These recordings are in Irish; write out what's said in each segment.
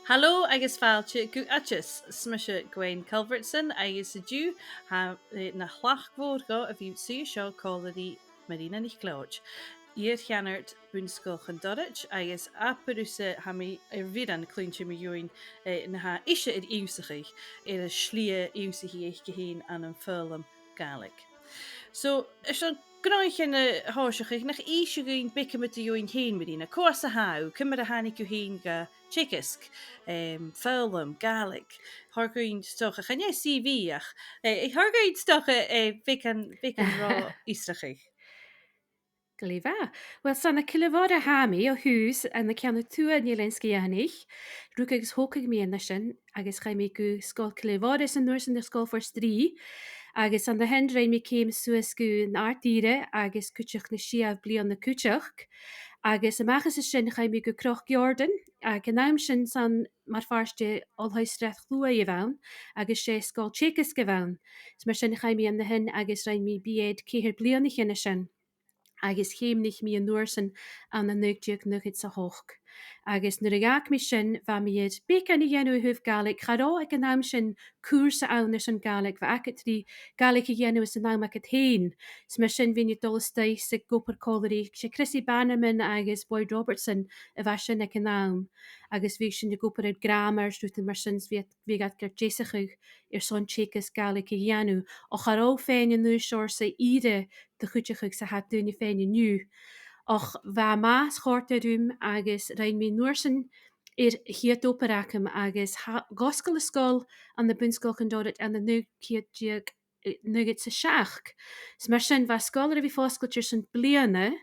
Hallo agus fáilte go atas smise Gwen Culvertson agus a dú na chlachmhór go a bhí si seo cólaí Marina NicLeòid. Iar-cheannard Bhun-sgoil Chon-Dobharait agus apúsa ha mí ar bhí an clúinte mi dúin na ha ise ar úsachaí ar a slí úsaí éich go hén an fólam Gaelic. So is an gnáin na háiseach nach íse gún bice mit a dúin hén Marina. Cós a há, cumar a hánig go hén ga Tchicsk, fólam Gaelic, Hargún stocha chan CV ach Hargún stocha vic an rá ístrachaí. Gléfa. Wel sanna cilhór a hami ó hús an na ceanna tua nílenski anig, rúg agus hócaig mianna sin agus chaimi go scóil cilhór is an nuair san na scóil for strí, agus an na hen réimi céim suasú an artíre agus cúteach na siamh blian na cúteach, agus amachchas is sin chaimi go croch Jordan a gnáim sin san mar farste allhuisrecht lua i bhain, agus sé scóil Tchicsk go bhain. S mar sin chaimi an na hen agus raimi biad céhir blianna chinne sin. Agus chéimnig mí an nuairsan an na nuigteach nuchid sa hoch. Agus nuair a gach mi sin bha miad bec an i dhéanú thuh Gaelic chará ag an náim sin cuasa anna sin Gaelic bheit acha trí Gaelic i dhéanú is an náim ag héin. S mar sin bhíine dulastá sa gopur cóirí sé Chrissy Bannerman agus Boyd Robertson a bheit sin ag an náim. Agus bhí sin de gopur ag grammar strúta mar sin bhí gur déisachuh ar son Tchicsk Gaelic i dhéanú ó chará féin an nu seir sa ire de chuteach sa hat dúine féin nu. Och bheit más chóirteúm agus rein mí nuairsan ar chiad operacham agus goscail a scóil an na bun-sgoil Chon-Dobharait an na nugad sa seach. S mar sin bheit scóir a bhí fáscailtir san bliana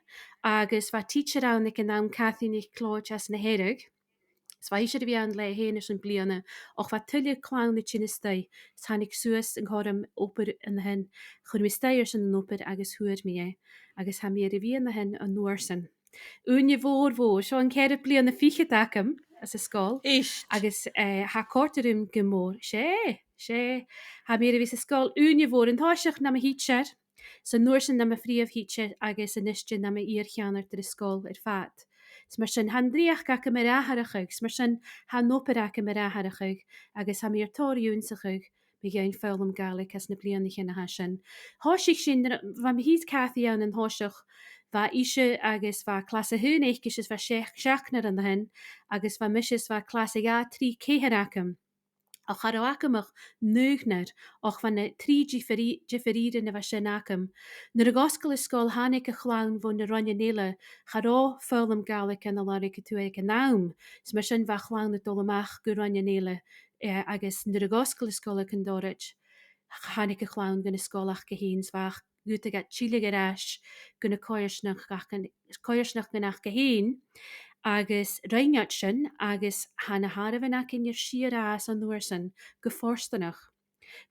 agus bheit teacher an ag an nám Marina NicLeòid as na héireg. Swa sé bhí an le héine san bliana och wat tuile clown na tsinistei tannig suas an chom oper in hen chun mi steir san an oper agus huair mi agus ha mé a bhí na hen an nuairsan. Úne bhór seo an ceir blian na fiche dacham as a scóil Ist. agus ha corterum gomór sé ha mé a ví a scóil úne bhór an táiseach na a híseir san nuairsan na a fríomh híse agus an isiste na iar-cheannard ar a scóil ar fat. S mar sin handríach gacha mar átharachuig, s mar sin ha nóperacha mar átharachuig agus ha míar tóirúnsachuig be géin fálam Gaelic as na blianana chin na sin. Háisiigh sin bha mi híd cathaí an háiseach bha ise agus bha clasa thunéicis is bha seachnar an hen agus bha misis bha clasa ga trí céharacham. A charachach nuugnar och van na trí jiferíre na bheit sin acham. Nuair a goscail is scóil hánig a chláán bhn na ronne néile chará fálam Gaelic an láric tú ag an nám, s mar sin bheit chláán na dolamach go ronne néile agus nuair a goscail is scóla Condorrat hánig a chláán gona scólach go híns bhach gúta ga Chile garás gona cóirsnach gannach go hén, agus reinart sin agus hána Harhanach in siorrás an nuairsan go fórstanach.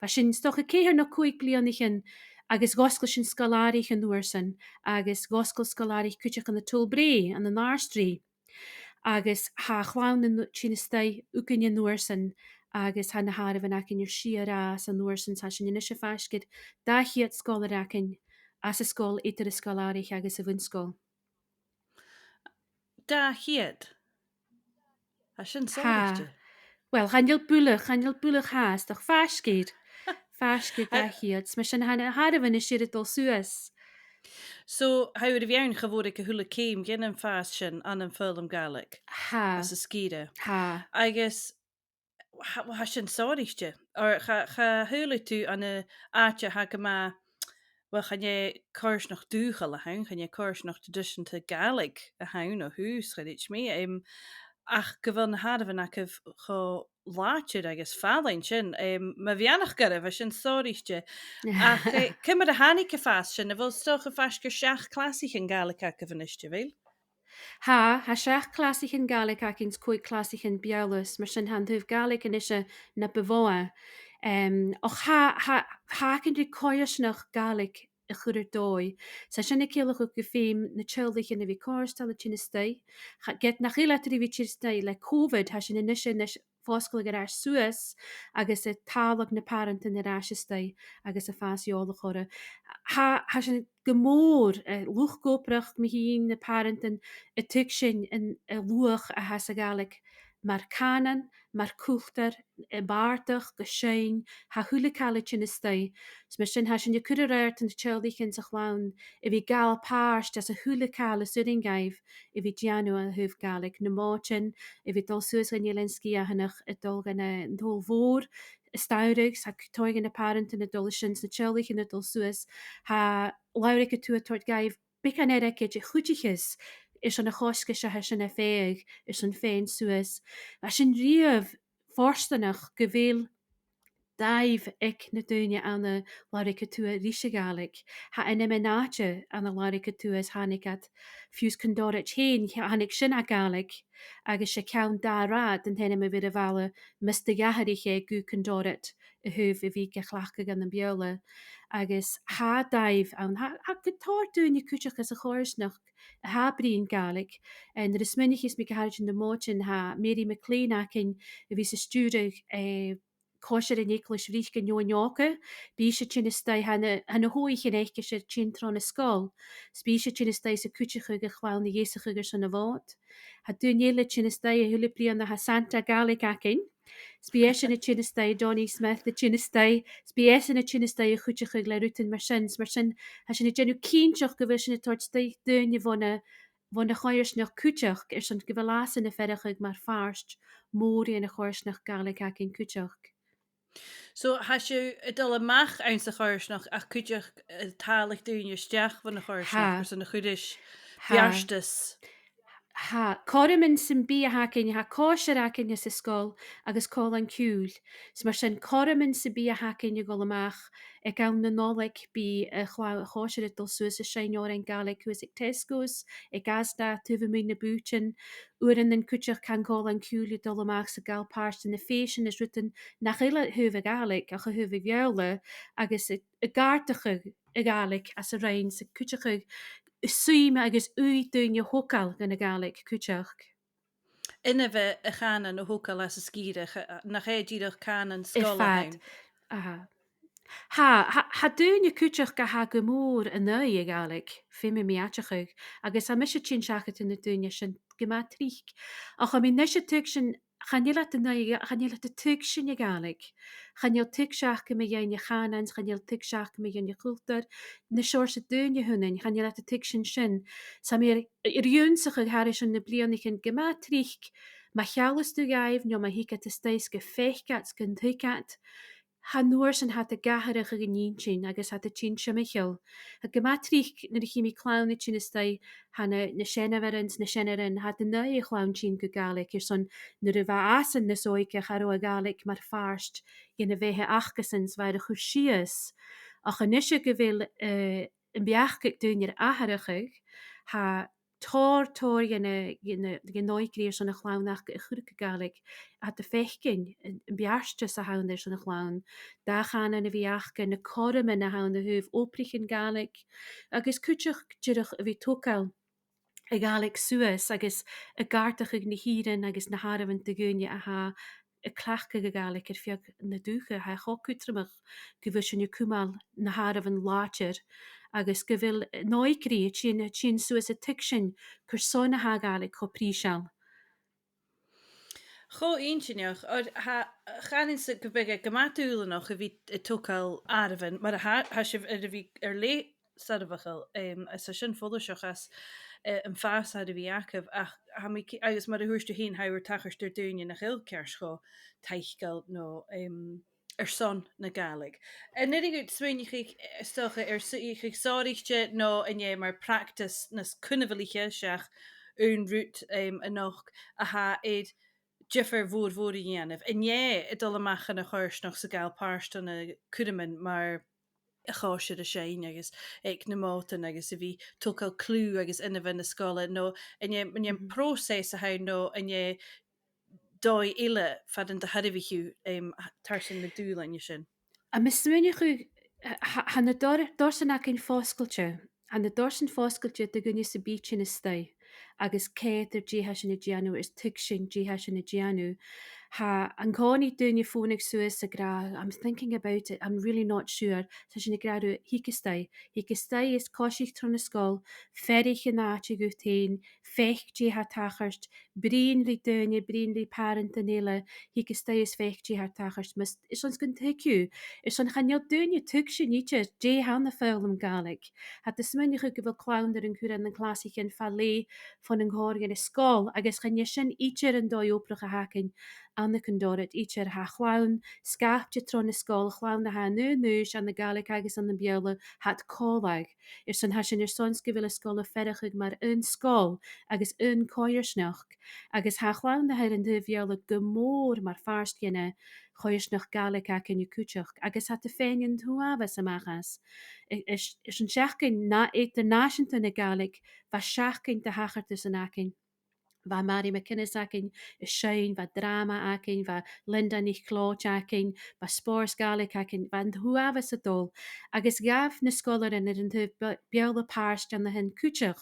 Ba sin stocha céhir na cuaig blianachin agus goscail sin scaláirich an nuairsan agus goscail scaláirich cuiteach an na Tulbré an na nástrí. Agus há chláán na tsinistá ucinne nuairsan agus hána Harhanach in siorrás an nuairsan tá sin inise feiscid dachiad scólaracin as a scóil idir a scaláirich agus a bhun-sgoil. Da hiad. A sin Ha. sáiste. Wel, chanil búlach haas, doch feiscid da chiad, mar sin hanna harhan is siad dul suas. So hair a bhearn chahór go thula céim gin an fás sin an fólam Gaelic Ha. as a sgìre. Ha. Agus ha sin sáiste or cha thula tú an áte ha go má well chané cóirsnach dúchail a hain chané cóirsnach tradiisianta Gaelic a hain ó hús chuit mé ach go bhfuil na Harhanach go láteir agus fálainn sin ma bheannach go bh sin sáiste ach cumar a hánig go fás sin a bhfuil stocha feisgur seach clásich an Gaelic a go bhaniste bhil? Ha seach clásich in Gaelic acins cuaig clásich in beallas, mar sin han thuh Gaelic in isise na bevóa. Och hácinn dú cóirsnach Gaelic a chuidir dói. Sa sinna céalach go féim na teildaich in a bhí cóirstal a tsinistá. Get nach chiile a bhí tsinistá le COVID ha sin inise fáscail go rás suas agus a tálag na parent in arásistá agus a fásiála chore. Ha sin gomór luchgóprecht mi hín na parenten a tu sin in luach a has a Gaelic mar cànan, mar cúltar, I bardach, go séin, ha thuúlaáile sin is sta. Mar sin ha sin de cur réirt an teildachen sa chláin, I bhí gal páist as a thuúlaáile suing gaibh I bhí deanú a thuh Gaelic na máin, I bhí dul suas an jelencí a hannach a dul gan an dul mhór, staurig sa toigen na parent in na dul sin na teildachen na dul suas, ha lairigh a tú a tuairt gaibh bican erice de chuútichas, is an na chosca se sin na féig is an féin suas. A sin riamh forstanach go bhfuil daimh ag na dúine anna láiricha tú a ríise Gaelic. Ha ina me náte anna láiricha tú as hanigad fiús Condorrat chéin hanig sin a Gaelic agus sé ceann dárad an tena me vid a bhela Mr. Gàidhlig gu Condorrat a thuh I bhí go chhlacha gan an beola agus há daimh an ha gotáir dúine cúteach as a chóirsnach a ha bríon Gaelic en er is minnig is mi gehaid in de mótin ha Marina MacLeod acin a bhí sa stúreg Marina NicLeòid ríce neoneocha, bí se sin is sta hanna hóich in éice se tintron na scóil, Spí se sin is sta sa cútecha go chláil na dhéasacha san na bhád. Ha dúnéile sin is sta a thula blian na ha Santa Gaelic acin, Spí sin na sin is sta Johnny Smith na sin is sta, Spí sin na sin is sta a chutecha le ruútin mar sin ha sin na genú cínseach go bhir sin na toirt sta dúine bhna choirsnach cúteach san go bh lásan na ferrichaig mar farst mórí na choirsnach Gaelic acin cúteach. So ha se dul amach ein sa choirsnach ach cuideach tálaigh dúine steach van na choirsnach san na chuidir fiarstas. Ha choramin sin bí a hacin ha cóisiir acin sa scóil agus có an ciúil, s mar sin choramin sa bí a hacin go amach ag gan na nólaigh bí a choisiir dul suas a séineir an Gaelic chuas ag Tescos ag gasda tufa mí na bútin uan den cúteach can có an ciúil dul amach sa galpáist na fésin is ruútin nach ile thuh Gaelic a chu thuh bheole agus i gáirrtacha a Gaelic as a réin sa cúteach suime agus dúine hocail gan na Gaelic cúteach. Ina bheith a cànan ó hocail as a sgìre nach éidirach cànan I scoilearan. fad. Ha dúine cúteach go ha go mór a nu a Gaelic fi me miatechuig agus a mis se tin seachat in na dúine sin go má tríic. A chu mí ne se tu sin chaile a tu sin a Gaelic. Chaneal tu seach go mé dhéine chanans, chaneal tu seach go mé dhéine chuútar, na seir se dúine hunnin, chaneal a tu sin. Sa mé riúnsaach a Har sin na bliannig an go má tríic, ma chealalas tú gaibh nó ma hicat is stéis go féchgat gon tuicat, ha nuair san hat a gaharach a gnín sin agus hat a tin Michael. Ha go má tríic na chimi clownna sin is sta hanna na sénaverins na sénarin hat a nu a chlawn sin go Gaelic son na ra bh asan na sóice charó a Gaelic mar farst in na bhéthe achgasins bhaid a chu sias. A chanisise go bhfuil an beachcic dúinir aharachuig ha tóir nóicríir san na chlánach a chuúcha Gaelic a de fechcin an bearste sa hánir san na chlán, da chan na bhíachcha na choramin na hána thuh óprichin Gaelic, agus cúteach dúireach a bhí tócail a Gaelic suas agus a gáirrtacha na híran agus na Harhan de gúine a ha a chclacha go Gaelic fiag na dúcha ha choútramach go bhfu sin cumál na Harhan látir. Agus go bhfuil nóicrí sin suas a tu sin chur sóna ha Gaelic cho príseall. Cho intineach chanin sa go bige gomatúla nach a bhí tócail airhan mar ha se a bhí lé sadbhachail is sin fólaseachas an fás a bhí acah ach agus mar a thuúirú hín hair tachar dúine nach ilcearsá teichgal nó son na Gaelic. En net ik swinnig stocha sáichte nó in mar practice nas kunnnevelige seach un root a noch a ha éid jiffer voor dhéanamh. En het dolle machen a chuirs noch sa gael pást an a kudemen mar a cháise a sé agus ag na mátan agus a bhí tucail clú agus ina bheit na scola nó in prósés a ha nó in dói ile fadan de hadviú tar sin na dúlaine sin. A mis smuine chu hanna dorsan a cin fóscailte, an na dorsan fóscailte de gunne sa bí sin is sta, agus céidir ddíthe sin na déanú is tu sin ddíthe sin na déanú. ha an gáí duine fónig suas a gra. I'm thinking about it. I'm really not sure. Sa sin na gradu hicastai. Hicastai is cosich tron na scol, ferich yn áte gútein, fechtí ha tachart, brin li duine, brin li parent an eile, hicastai is fechtí ha tachart. Mas is ons gun tecu. Is on chanel duine tuk sin níte, dé han na fölum Gaelic. Hat de smunig go bhfuil clownder an cúr an clásich yn falé fan an gáir yn ysgol, agus channe sin ítir an dói oprach a hakin, an na Condorrat ítir ha chlawn, scapte tron ysgol, chlawn na ha nuis an na Gaelic agus an na bheile hat cólag. San ha sin sons go bhfuil ysgol a ferachig mar un scol agus un cóirsnach, agus ha chlawn na ha an de bheile gomór mar farst genne, choirsnach Gaelic ac yn cúteach, agus hat de féin thuaves amachas. Is an seachcin na international na Gaelic, va seachcin de hachart an akin. Va Mary McInnes akin, is Shane, va drama akin, va Linda NicLeòid akin, va spors Gaelic akin, va whoever a dol. Agus gaf na scholar in an de beelde paarst an na hen cúteach.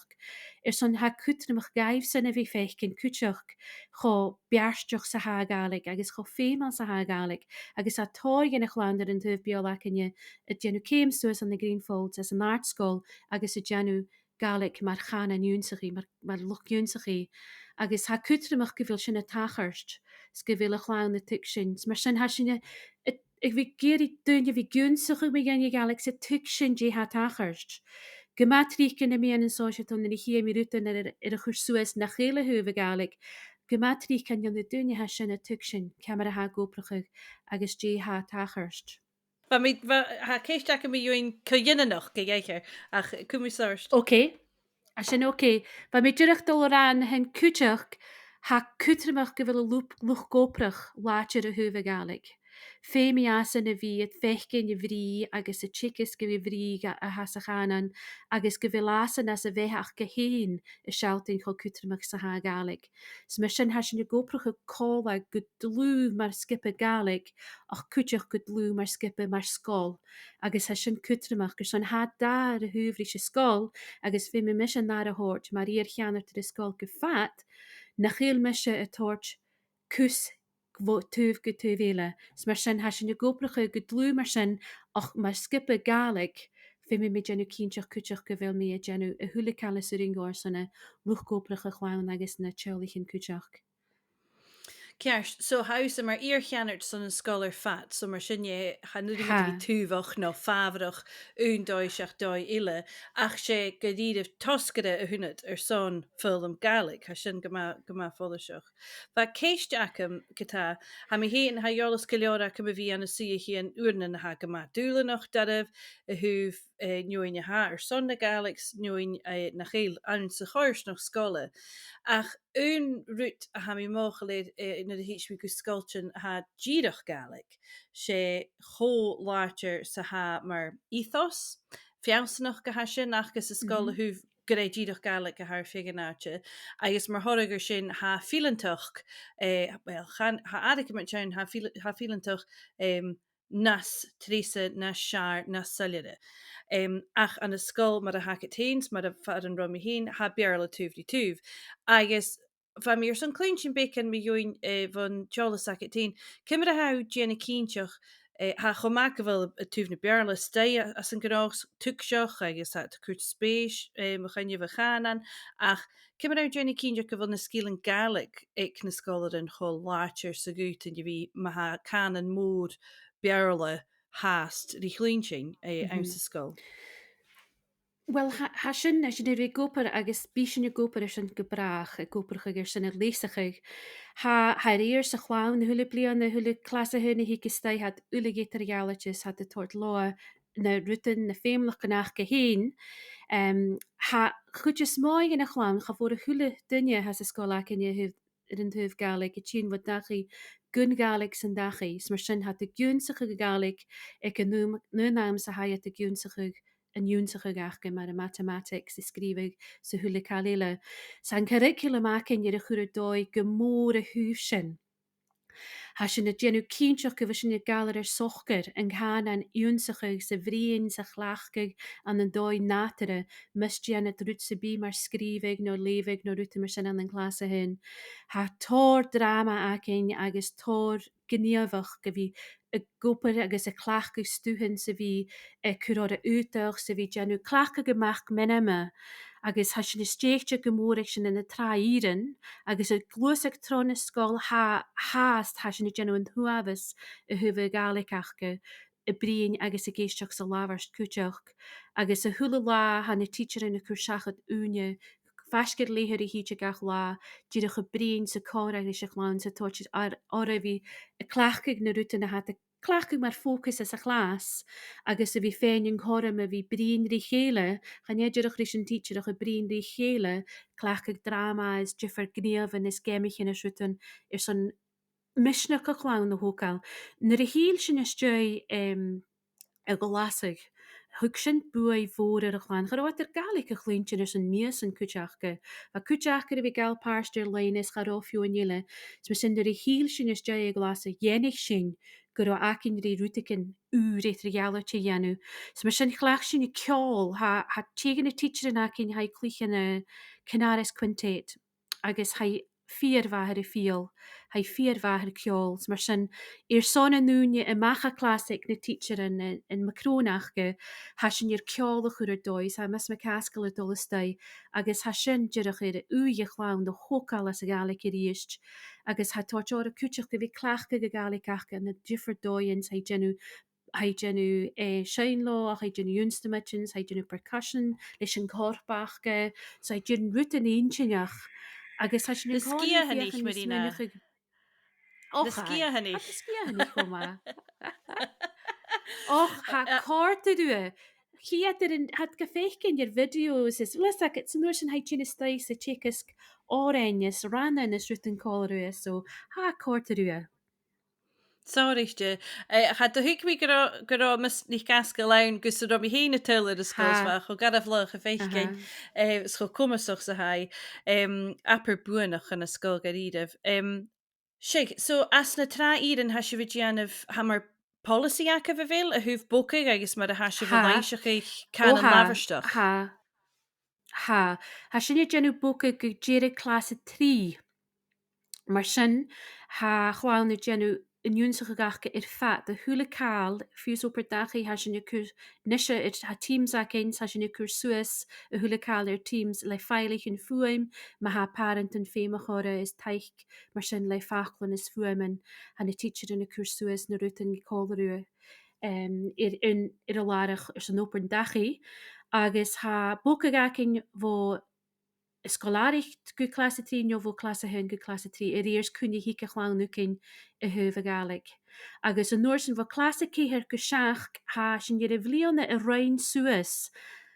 Son ha cútrimach gaif sin a vi feikin cúteach, cho bearstruch sa ha Gaelic, agus cho fémal sa ha Gaelic, agus a tói gen chlander in de beol akin je, het genu kéim soas an the Greenfolds as an art school, agus a genu Gaelic mar chan an júnsachi, mar luch júnsachi. Agus ha cútrimach go bhfuil sin a tacharst, go bhfuil a chláin na tic sin. Mar sin ha sinne, ik vi géri duine vi gúnsach mé gan Gaelic sa tic sin dé ha tacharst. Gematriken na mé an sóisiún na hé mi ruúten ar a chur suas na chéle huve Gaelic. Gematriken gan na duine ha sin a tic sin, Ciamar ha goprachig agus dé ha tacharst. Ha céisteach mé dúin codhéananach go dhéiche ach cumisarst. Oké. As sin oké, Ba mé dúireach dul an hen cúteach ha cútrimach go bhfuil luch goprach láitir a thuve Gaelic. Fémi as in a bhí het fechcin je bhrí agus a chicas go bhí bhrí a has a cànan agus go bhfuil asan as a bheithach go héin i sealtain cho cútrimach sa ha Gaelic. S mar sin ha sin je goprach a cóla go dlú mar skippe Gaelic ach cúteach go dlú mar skippe mar scol. Agus ha sin cútrimach gur son ha dar a húvri se scol agus fi me mis na a hort mar iar-cheannard de scol go fat, na chéal mise a tort cús tuh go tuhéle. Mar sin ha sin je gopracha go dlú mar sin ach mar skippe Gaelic, fi me gennu cínteach cúteach go bhfuil mé a gennu a thula call sa ringá sanna luch gopracha chláin agus na teolichin cúteach. Ceart, so haus mar iar-cheannard san an scolar fat, so mar sinne chanuí túhach nó fábharach úndóiseach dói ile, ach sé go díadh toscade a hunnet son fólam Gaelic, ha sin goma fólaseach. Ba céisteacham gotá, ha mi héan ha jolas goleora cum a bhí an si hí an úrnan ha goma dúlanach dadh a húh nuoine ha son na Gaelics nuoin na chéil an sa choirsnach scola. Ach ruith a ha mi móchalid na hís mi go sculptin ha ddíirech Gaelic, sé cho láitir sa ha mar ethos, fiásanach go ha sin nachgus a scola húh go é ddíirech Gaelic a haar figanáte, agus mar thorigur sin ha filantoch, well, ha adig mar tein ha filantoch nas trísa nas sear nas sgìre. Ach an a scol mar a hacatéins mar a fad an romi hín ha bearla túh. Agus fa mir son clean sin bacon mi join van Charles hacatéin, cymmer a ha Jenna Keenteach ha chomak bhfuil a túh na bearla stay as an grách tuseach agus hat cuat spéis mo chanje bh cànan ach cymmer a Jenna Keenteach go bhfuil na scílan Gaelic ag na scolar an cho láitir sa gút an bhí ma ha cànan mód bearla haast rí chlín an sa scol. Well ha sin as sin ré gopur agus bí sin gopur sin gebraach a goperchugur sin léisig. Ha réir sa chláin na thula blian na thula clasa hunna hí stei hat uligétargealatis hat de tort loa na rutin na féimlach gannach go héin. Ha chutje smáig in a chláin cha voor a thula dunne has a scola in je in thuh Gaelic tsin wat dachi gun Gaelic san dachi, mar sin hat de gúnsige Gaelic ik een nu naam sa ha de gúnsige an júnsacha gacha mar a mathematics is scríbeh sa thula cáile. San curriculum acin ar a chur dóid go mór a thuúh sin. Tá sin na déanú cínteach go bh sin na galar sochgur an cànan únsacha sa bhríon sa chhlaachcaig an an dóid nátara mis déanana rút sa bí mar scríbeh nó léveh nó ruúta mar sin an glása hin. Tá tóir drama acin agus tóir gníomhach go bhí a gopur agus a chhlaachcaig stúhan sa bhí curá a úteach sa bhí déanú chhlacha goach minime agus tá sin na stéite go móric sin in na tráían agus a glúsach tro na scóil háast tá sin na genúin thuabhas a thuh gáalaachcha i bríon agus a géisteach sa láhars cúteach agus a thula lá ha na teacher in na chuseachad úne feiscir léthir i híte gach lá díireach go bríon sa cóir agus se chláin sa toir ar bhí a chhlaachcaigh na ruúta na hat clachú mar fócus is a glas agus a bhí féin chom a bhí bríon rí chéile chanéidirach rí an teacherach a bríon rí chéile clachaigh drama is difar gníomhan is géimichin is ruútan ar san misne go chláán na hóáil. Nar a híl sin is a go lásaigh. Thug sin buí mhór ar a chláin churáid ar Gaelic a chlíntin ar san míos an cúteachcha. Ba cúteachcha a bhí galpáistir lein is charáfiúile, s sin ar a híl sin is de ag glas a dhéananig sin gur acinn rí rútacin réit reality dhéanú. S mar sin chhlaach sin na ceol ha tegan na teacher in acinn ha clíchan na Canaris Quintet agus ha fíormháthair i fiol, ha fíormháthair ceols, mar sin ar sonna núne i macha clásic na teacher in macrónachge ha sin ar ceála chuúr dóis ha mes me cascail a dolastá agus ha sin dearach ar uige chlán do hóáil as a Gaelic i ríist agus ha táteir a cúteach go bhí chclaachcha go Gaelicachcha na differ dóins ha genú seinlá a genú instruments, ha genú percussion leis an chórbachge, so gin ruúta inseach agus ha sin Na sgìre Marina. Na sgìre sgíhannig chomá. Och ha cárta due. Chiad had go fécinn ar videos is le het san nuair sin haidtína stais a tchas áréinnes ranna is ruúta an cóú so ha cárta due. Sáiriste cha do thuic mí go mis ní gasca len gus do mí héna tuile a scósfa chu gad bhlach a féicin cho cumasach sa haid apar buanach an na scóil go ríadamh. Si so as na trá ían ha si bh déanamh ha mar policy a bh bhéil a thuh bocaigh agus mar a hasisi bhléiseach can lábharsteach. Ha sinna genú boca go ddéire clasa trí. Mar sin ha chláán na genú inúnsacha gacha ar fat a thula cáil fiús opper dachaí ha sin nise ha teams a cén ha sin cur Suas a thula cáil ar teams le feilich in fuaim ma ha parent an féime chora is teich mar sin le fachlan is fuaimen han na teacher in na cur Suas na ruútan cóú ar a lárach ar san opper dachaí agus ha boca gacin bh scoláiricht go clasa trí nó bh clasa hen go clasa trí éirs cúne hí a chláánú cin i thuh Gaelic. Agus an nuair sin bh clasa céhir go seach há sin ar a bhlíonna a roiin Suas.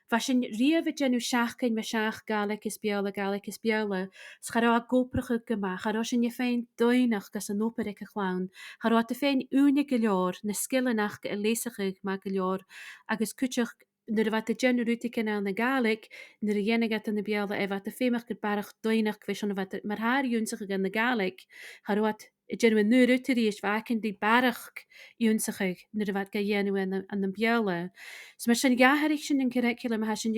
Bha sin riamh genú seaachcain me seach Gaelic is beala Gaelic is beala, schará gopracha goach, chará sin je féin doinach gus an operic a chláán, Chará a féin úne go leor na skillanach a lésacha má go leor agus cuteach nuair bhat a genúta cin an na Gaelic nuair a dhéanagat an na beala bhat a féimeach go barach doinach bheits an bhat mar háúnsacha gan na Gaelic, Charát i genú nuútaríéis bhacinn dí barach únsacha nuair a bhat go dhéanú an na beala. So mar sin gathirigh sin an curriculum ha sin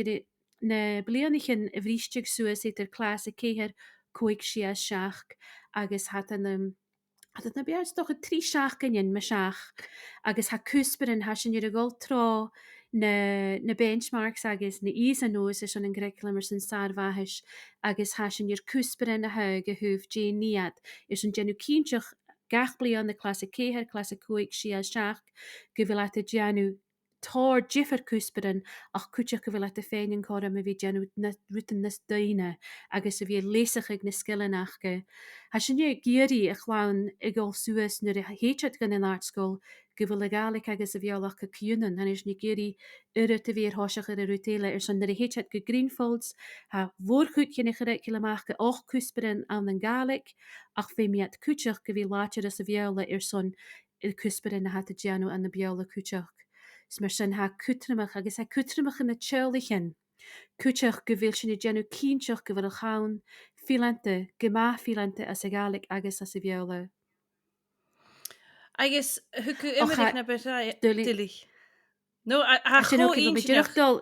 na blianachin a bhrísteach Suas idir clás a céhir chuig si a seach agus hat an na bear doch a trí seach ganin me seach agus ha cuspairean ha sin ar a ggóil trá na benchmarks agus na is an nós is an an curriculum mar sin sarmhaithis agus ha sin ar cuspairean a ha go thuh dé níad is an genú cínteach gach blian na clasa céhir clasa chuig si a seach go bhfuil a deanú tóir difar cuspairean ach cuteach go bhfuil a féin chom a bhí genú ruútan nas daine agus a bhí lésaach ag na skillanachge. Ha sin géirí a chláán i ggóil Suas nuair a héitead gan an artscoil go bhfuil a Gaelic agus a bhealach go ciúnan han is géirí uire a bhí háiseach ar a rutéile ar san nuair a héitead go Greenfolds ha mhórchuút cinna curriculumach go 8 cuspairean an an Gaelic ach fé miad cuteach go bhí láitear as a bheala ar son i cuspairean na hat a deanú an na beala cuteach. Mar sin ha cutramach agus ha cutramach in na teolichin. Cuteach go bhfuil sin genú cínteach go bhfuil a chaán fiante, gemá fiante as a Gaelic agus as a bheala. Agus thucu Och imimeigh na dúlí dulich. No a a sin cho óce go mé inseach. dúirechtdul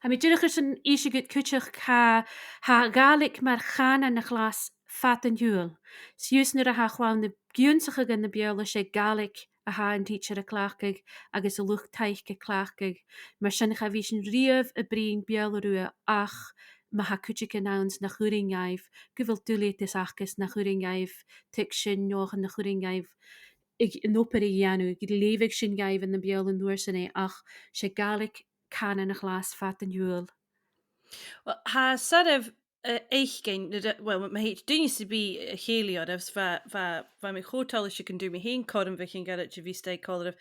ha mé dúireachar san ise go cúteach ha Gaelic mar chaan na glas fat an hiúil. Siús nuair a ha chláán na giúnsacha gan na beala sé Gaelic a ha an teacher a chlácaig agus a lucht taich go chlácaig, mar sin cha bhí sin riamh a bríon beallarua ach ma ha cúteach an nouns na chuúringaibh, go bhfuil dúlétas achas na chuúringaibh tu sin nóchan na chuúringaibh ag an opair i dhéanú, go lévigh sin gaibh an na beal an nuair sin é ach sé Gaelic chaan na glas fat an hiúil. Well, ha sort of éichcéin well ma héit dunne sa bí chéliaad as mé chotáil se can dú mé hén chom bheith cin gar bhí sta choh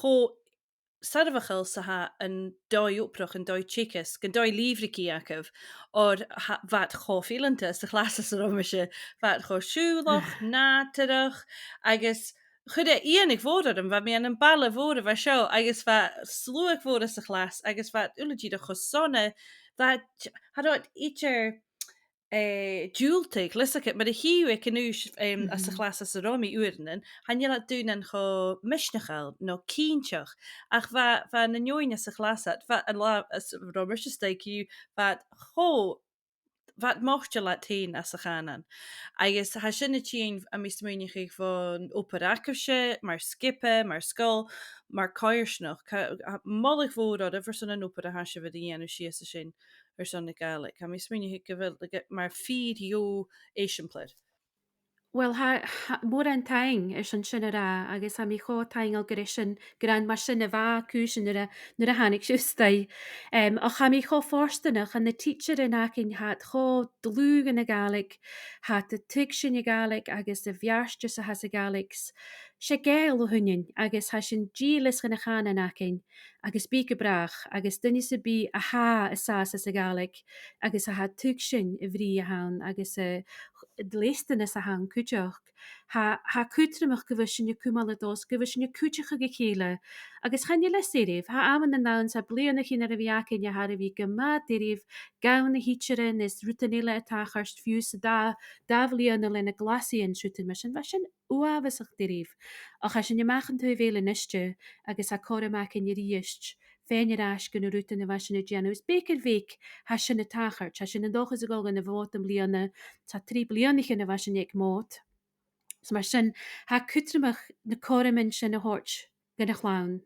cho sarfachil sa ha an dói oprach an dói chicas gan dói lífricí acah or vat chofiíanta sa chlasas rom se vat chosúlach nátarach agus chud é íananig bhór an bheit mé an balle bhór a bheit seo agus bheit slúach bhór sa chlas agus bheit ulatí a chosonne that had itir dúlteigh lisacha mar a hiú ag canúis as sa Mhm. chlas as a romí uan, hanne dúnan cho misnechail nó cínteach ach bheit na neoine sa chlasad an lá romir se staiiciú cho wat mochte le teen as a chaan. Agus ha sinnne tín a mis muoinech van operaachse, mar skippe, mar skol, mar kairsnoch mollig voor a ver son an opera hasse we die en si sin er son Gaelic. Ha mis muoinech gewil mar 4 jo Asianpled. Well mór an teing is an sinna rá agus ha mí cho teingal go sin gran mar sinna bha cúsin nuair a hanig siústa. A cha mí cho fórstanach an na teacher in acin hat cho dlúgan na Gaelic, hat a tuig sin na Gaelic agus a bhearste a has a Gaelics. sé géil ó hunin agus ha sin dílis gan na chaan an acin, agus bí go brach agus dunne sa bí a ha a sás as a Gaelic, agus a ha tuig sin i bhrí a hán agus léisten is a hang cúteach. Ha cútrimach go bhis sin cumala dos go bhis sin cútecha go chéile. Agus chenne le séirih, ha am an nás a blianana chin ar a bhíacin a har a bhí go déirih gan na híterin is ruútanéile a tacharst fiú sa dáhlíanana lena glasíon siútin me sin sin uabhasach déirih. A cha sin meachchan tú bhéle niste agus a choramach in ríist. Féinrás gon ruúta na bhaisina déanús bécer bhéic ha sin na tachart, ha sin na dochas a go gan na bhótam bliana tá trí bliananach na bhaisisin ag mót. S mar sin ha cútrimach na choramin sin na hort gan na chláán.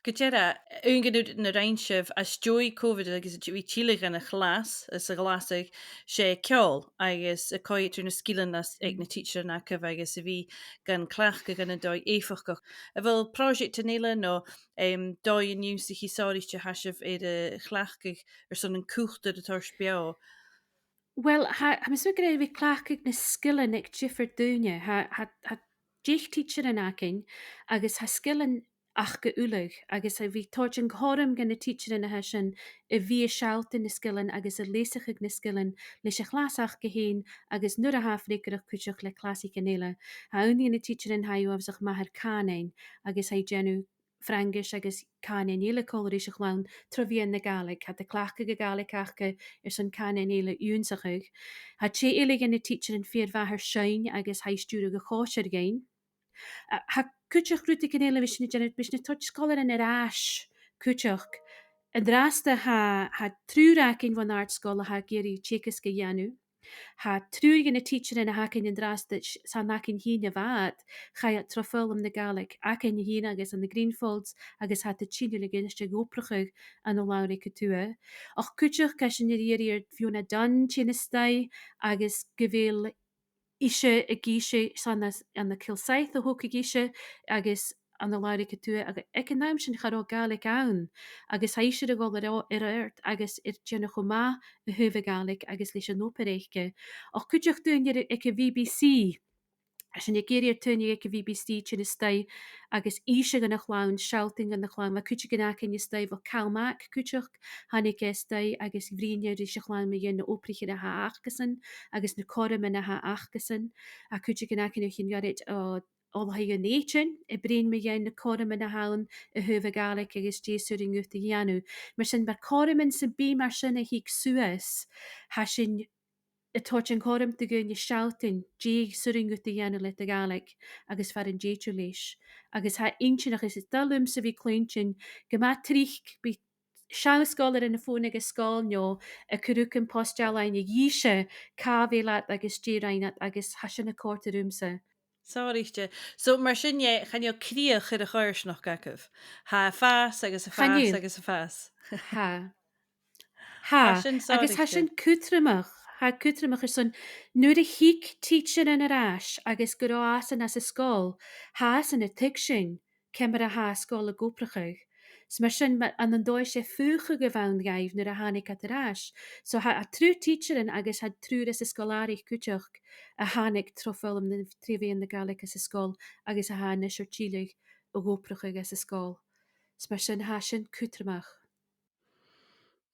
Gotera ungenú na reinseh as jooi COVID agus bhí tíige an a glas is a glasig sé ceol agus a caiitú na skillan ag na teacher na ceh agus a bhí gan chclaachcha gan dóid éfach go. A bhfuil project tanéile nó dóid aniu sa chiáiriste hasisih ar a chhlaachcaigh ar san an cuachta a tar beá. Well ha mis so gré vi klaig na skillen ag jiffer dúne ha déich teacher an acin agus ha skillen ach go uleg agus a vi toin chom gan na teacher in a he sin a vi seálta na skillen agus a léisich na skillen leis a glasach gehéin agus nu a hafrikerach kuch le klassik ganile. Ha uní na teacher in haú af sich ma haar kanin agus ha gennu Frangis agus canan éile choiréisich lán trohíon na Gaelic, hat de clacha go Gaelic acha ar san canan éile únsachuig. Hat sé éile gan na teacher an fear bhethir sein agus haistúra go cháir géin. Ha cúteach grúta gan éile visna gennet bis na tuit scoir an arás cúteach. An ráasta ha trúracin van aartscola ha géirí tchéchas go dhéanú. Ha trúig na teacher in a hacin an drasta san nacin híine bhd cha trofulm na Gaelic acin híine agus an na Greenfolds agus hat tíúla giniste goprachuig an láric go túa. Och cúteach cai sin réir fiúna don tínasta agus gohfuil ise a gíise san an na kilsaith a hoca gíise agus an na láir tú agus econáim sin charrá Gaelic ann agus haise a go ar airt agus ir tnne chomá a thuh Gaelic agus leis an nóparéiche. Och chuideach dúine ag a BBC. sin géir tunne ag a BBC sin sta agus ise gan nach chláin shouting an nach chláin ma kuúte gan cin sta bh calmach kuúteach hannig sta agus bhríine rí se chláin me dhéanana ópriche a ha achgasan agus na chom in a ha achgasan a kuúte gan cin chin garid all ha an néin I brein me dhéin na chom in a haan a thuh Gaelic agus déúing ut a dhéanú, mar sin bar chomin sa bí mar sinna hiic Suas ha sin y tocht an chom de gunn je shoutin, Jé suring ut dhéanana le a Gaelic, agus far an déitú leis. Agus ha intinach is dalum sa bhí clúintin, go má trícht bí seanscoir in na fóna agus scáilneo a curúcin postálain i dhíise cábhéile agus díraine agus hasan na cótarúmsa. Sáiríte. So mar sinne chaneal críoch ar a chuirs nach gacah. Tá fás agus a fás Channiu, agus a fás. ha. Tá Ha, sin agus ha sin sáiríte. cútramach. Ha cútramach ar son nuair a hiic teacher in arás agus go rásan as a scóil, ha san a tig sin, cemar a ha scóil a góprachuig. S mar sin an dóis sé fucha go bhain gaibh nuair a hánig at arás. So ha a trú teacherin agus ha trú as a scóláric cúteach a hánig trofilm na tríhíon na Gaelic as a scóil agus a ha nisir tílig a góprachuig as a scóil. S mar sin ha sin cútramach.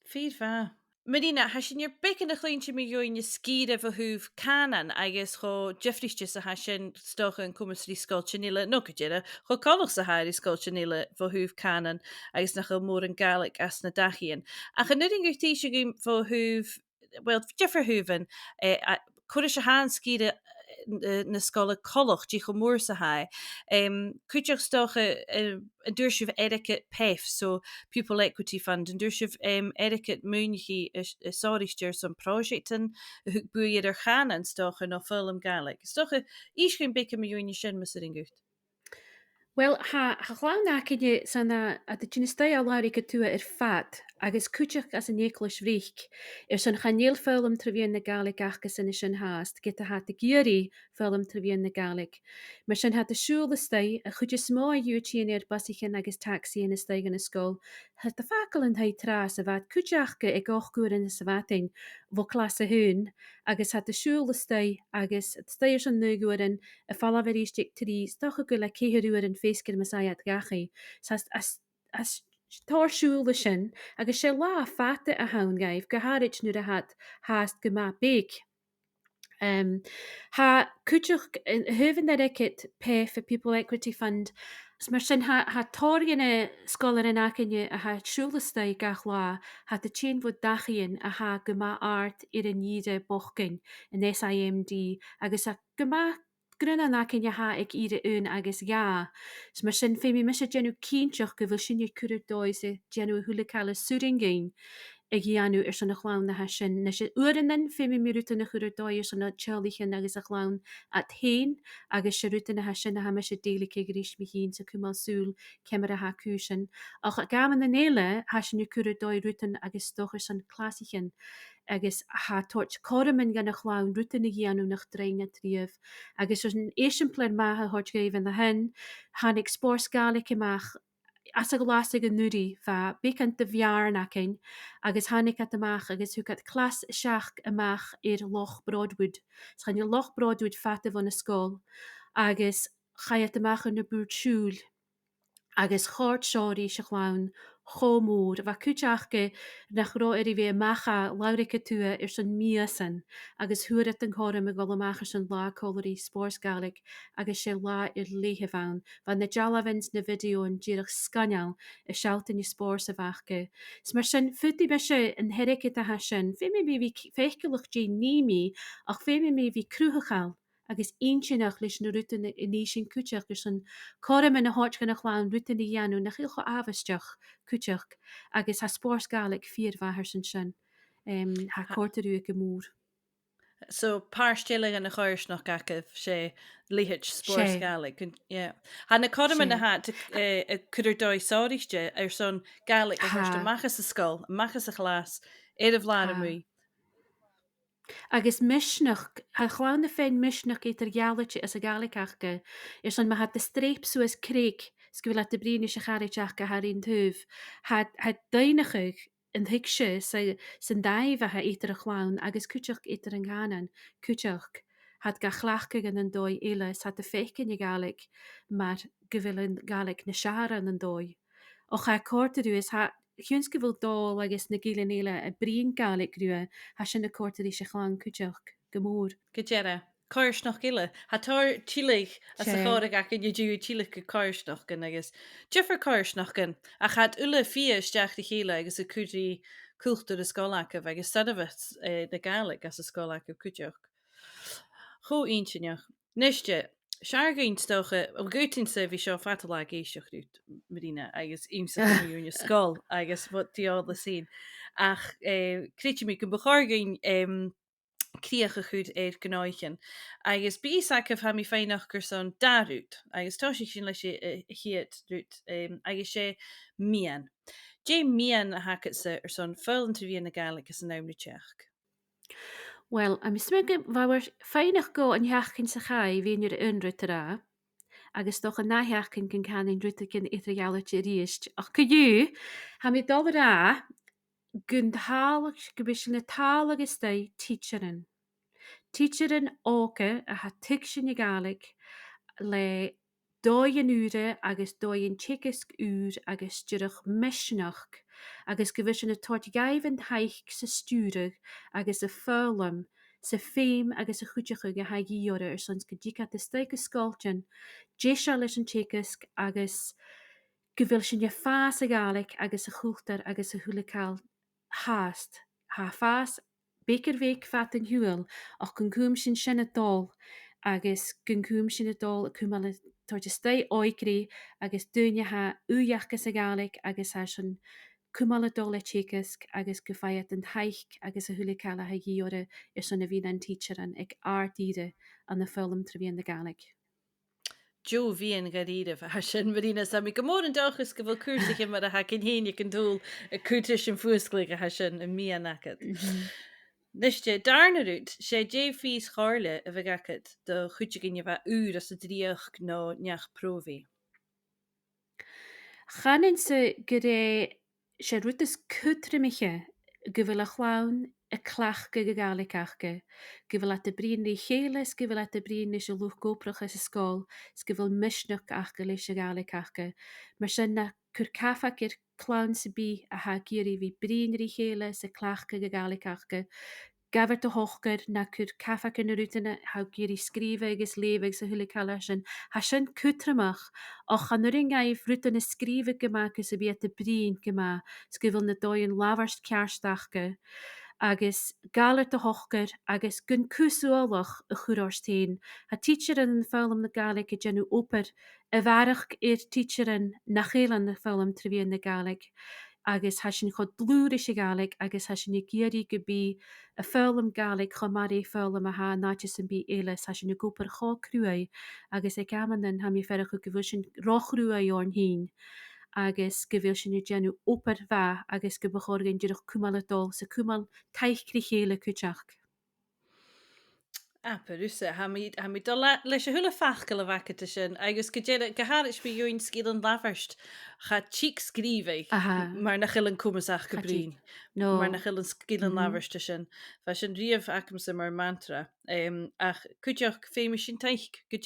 Fír bhe. Marina, ha sin ar bicin na chlínte mé join sgìre bh thuúh cànan agus cho Jeffreyste a ha sin stocha an cumasrí scoilteile nó go dtíire, cho choch sa hair is scoilteile bh thuúh cànan agus nach go mór an Gaelic as na dachéan. A chu nuing gotí se gom bh thuúh, well Jeffrey thuúhan chuir se há sgìre na scola choch dí go mór sa ha. Cuiteach stocha an dúirsih etiquette pef, so Pupil Equity Fund, an dúirsih etiquette múnichi sáiristeir san projectan a thug buiad ar chaan stocha nó film Gaelic. Stocha íscin bice a dúine sin mas in gut. Well, ha chlán acinne sanna a de tnistá a láir go tú ar fat, agus cúteach as an néclis rích, san chanéal fém trihíon na Gaelic achas in sin háast, get a hat a géirí fém trihíon na Gaelic. Mar sin hat asúla sta a chuide smá iar-cheannard basichin agus taxí in sta gan na scóil, het a facail an haid trás a bheit cúteachcha ag gáchúir in sa bhatain bh clas a hún, agus hat asúla sta agus stair san nuúin a fallhharíiste trí stocha go le céúir an fécin masaiad gachaí. As tásúla sin agus sé lá fate a hán gaibh go háid nuair a hat háast go má béic. Ha cúteach thuhann na ricit pe for People Equity Fund, mar sin ha táirgin scolar in acinne a ha siúlasta gach lá hat a tsin bud dachéon a ha go má art ar an níide bochcin in SIMD agus a go má grunna nacinne ha ag ire ún agus ga. S mar sin féimi mis genú cínteach go bhfuil sinne curadóise genú thuúlaáile suringéin ag dhéanú ar san na chláán na sin. Na sé uan féimi mirúta na churadóir san na telichan agus a chláán a tain agus sé ruúta na sin na ha me sé déala ag ríéis mi hín sa cumáilsúl cemar a ha cúsin. Ach a gaman na néile ha sinú curadóir ruútan agus stochar san clásichan. Agus ha toirt choramin gan na chláán ruúta na dhéanú nach dreine tríomh. Agus an éisiimplein maithe thuirtgaibh na hen, hánig spórs Gaelic amach as a glasig an nuúri fa bécant de bhearna cin agus hánig at amach agus thuúgad clas seach amach ar Loch Broadwood. Schan je Loch Broadwood fatte van na scóil agus chaiad amach an na búrtsúl agus chót seoirí se chláán chomór a bheit cúteachge nach rá ar i bheith macha lairice tua ar san míasan agus thuúrat an chóm a go amachchas san lácóirí spórs Gaelic agus sé lá ar léhehán van na jallavins na videoon ddíireach scaneal i sealtain i spórs a bhacha. S mar sin futí me se an herice a ha sin, fé mé bhí féicilech dé ními ach fé mé bhí cruúchaáil agus insinach leis na ruúta in ní sin cúteach gur san chom in na háit gan nach chláán ruúta na dhéanú nach ilcho áhaisteach cúteach agus ha spórs Gaelic fíor bhahar san sin ha cótarú go mór. So páirstile an na chuirs nach gacah sé líhit spórs Sé. Gaelic. Ha na chodaman na Sé. hat chuirdóid sáiriiste ar son Gaelic a thuirsta Ha. machchas a scóil, machchas a glas, éad a bhláán a Ha. muí. Agus misnach ha chláán na féin misnach étar gealaite as a Gaelicachcha san ma hat de streep soas kréik sgúil at de bríine se chariteach go harín thuh. Ha dainachuig an hiicse san daimhethe étar a chláán agus cúteach étar an gáan cúteach. Had ga chlachcha an dói éiles hat de fécin i Gaelic mar go bhfuil an Gaelic na searan an dói. Och ha cótarú is ha Thuúns go bhfuil dá agus na gílan éile a bríon Gaelic ruúa ha sin na cótarí se chláán cúteach go mór. Go dearra. Cáirs nach giile. Tá tar tílaigh as a Sé. cháda gacin dú tílaigh go cáirs nach gan agus. Jeffar cáirs nach gan a chad ula fi isteach de chéile agus a cúdí cúltúr a scólacha agus sadabhat na Gaelic as a scólacha cuideach. Cho intineach. Niste, Seargain stocha a gútin sa bhí seo fatal géisioach dút Marina agus imsa cumúne scóil agus bud diála sin. Ach críte mí go bechárgain críocha chud gnáichin. Agus bí sacah ha mí féinach gur son darút, agus tá sin leis hiad rút agus sé mian. Dé mian a hacat sa son fálan tú bhí na Gaelic is an náimna teach. Well, am is smeg bhhair féinach go an heachcinn sa chaid bhíonar unrut rá, agus doch an náheachcinn cin canan ruta cin itriáte ríist. Ach go dú, ha mí dul rá gun hálaach go bis na tála agus dé teacheran. Teacheran óca a ha tic sin na Gaelic le dóighean úre agus dóighean tiicesc úr agus dúrach misneach agus go bhís sin na tortgaibhan haich sa stúrach agus a fólam sa féim agus a chuidecha go haigíore ar sons go ddícha is sta go scáiltin, dé se leis an tiicesc agus go bhfuil sin fás a Gaelic agus a chuachtar agus a thuúlaáil háast. Há fás bécar bhéic fat an hiúil ach gon cúm sin sinna dul agus gon cúm sinna dul a cúmala tuairte sta óicrí agus dúnethe uheachchas a Gaelic agus há sin cúmala dul le tiicesc agus go faiad an haich agus a thuúlaáil a haigíore ar sanna bhíon an teacheran ag ardíre an na fólam tra bhíon na Gaelic. Jo bhíon garíh a sin Marina sa go mór an dochas go bhfuil cuasaigh mar a ha cin héine an dúil a cúte sin fuasclaigh a sin a mí nachad. Niste darnarút sé dé fís cháirle a bheith gacad do chuide ginne bheith úr as a dríoch nó neach próbhí. Chanan sa go ré sé rutas cutrimiche go bhfuil a chláin a clachca go Gaelicachcha, go bhfuil at a bríon í chélas, go bhfuil at a bríon is a luch gópracha sa scóil, go bhfuil misneach achcha leis a Gaelicachcha, mar sin na cur cafa gur clán sa bí a ha géirí bhí bríon í chélas a clachca go Gaelicachcha, gabhar a hochgur na cur cafa in na rútainna ha géirí scríbe agus léveh sa thuúlaáil sin, ha sin cutramach ach an nuair an gaibh rútainna scríbe gomak is a bí a bríon gomá, go bhfuil na dóin láharst cearstachcha, agus galar a hochgur agus gun cúsúálach a chuúráirtéin. Ha teacheran an fálam na Gaelic a genú óper a bharach teacheran nach chélan na fálam tra bhíon na Gaelic. Agus ha sin chud blúri sé Gaelic agus ha sin géirí go bí a fálam Gaelic chomarí fálam a ha náte san bí éiles ha sin na gúpar chá cruúai agus ag gaman ha mí ferach go bhfuil sin rochrúa orn hín. Agus go bhfuil sin genú óper bha agus go bechorgan dúach cúmala dul sa cúmal taichrí chéile cuteach. Perúsa ha mí leis a thula fachcail a bhacha sin agus go goharis bí dún scíal an láharst cha tíic scríbeh mar nach chian cumasach go brín. No mar nach chian scíal an láharste sin Bheit sin riamh acham sa mar mantra ach cuideach féimi sin teich go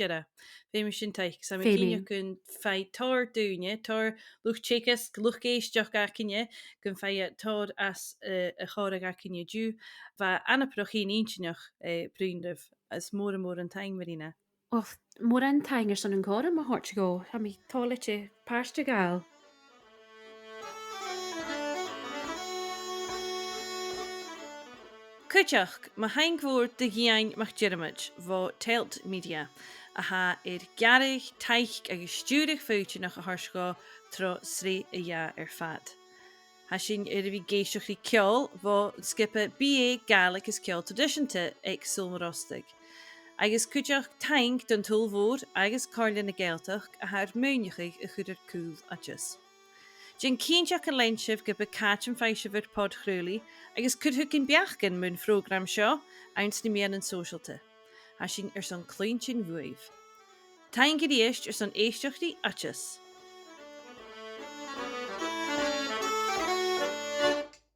féimi sin teich sa cíine chun fé tar dúine tar luch téchas luch géisteach a cinne gon fé tar as a chára a cinne dú bheit annaprochín intineach brúndamh as mór an taing Marina. Och mór an taing san an gára má hort go ha mí tálaite páiste gáil. Cuiteach má hainghór de ghéin mac Jeremid bhá teilt media a ha Gaidhlig taich agus stúrich fóte nach a thurscá tro srí a dhá ar fad. Ha sin a bhí géisiochí ceol bhá skippe BA Gaelic is ceol tradiisianta ag sulmarostig. Agus cuiteach taing don túlmhór agus cáirlinn na Gaeltach a haar múnechaigh a chuidir cúl atas. Jin cínteach an leinsibh go becáit an feise bhir pod chrúlaí agus cutthúcinn beachcin mún Prògram seo eins na mian an socialte. Ha sin san clúintin bhuaibh. Taing go dhéist san éisteachtaí atas.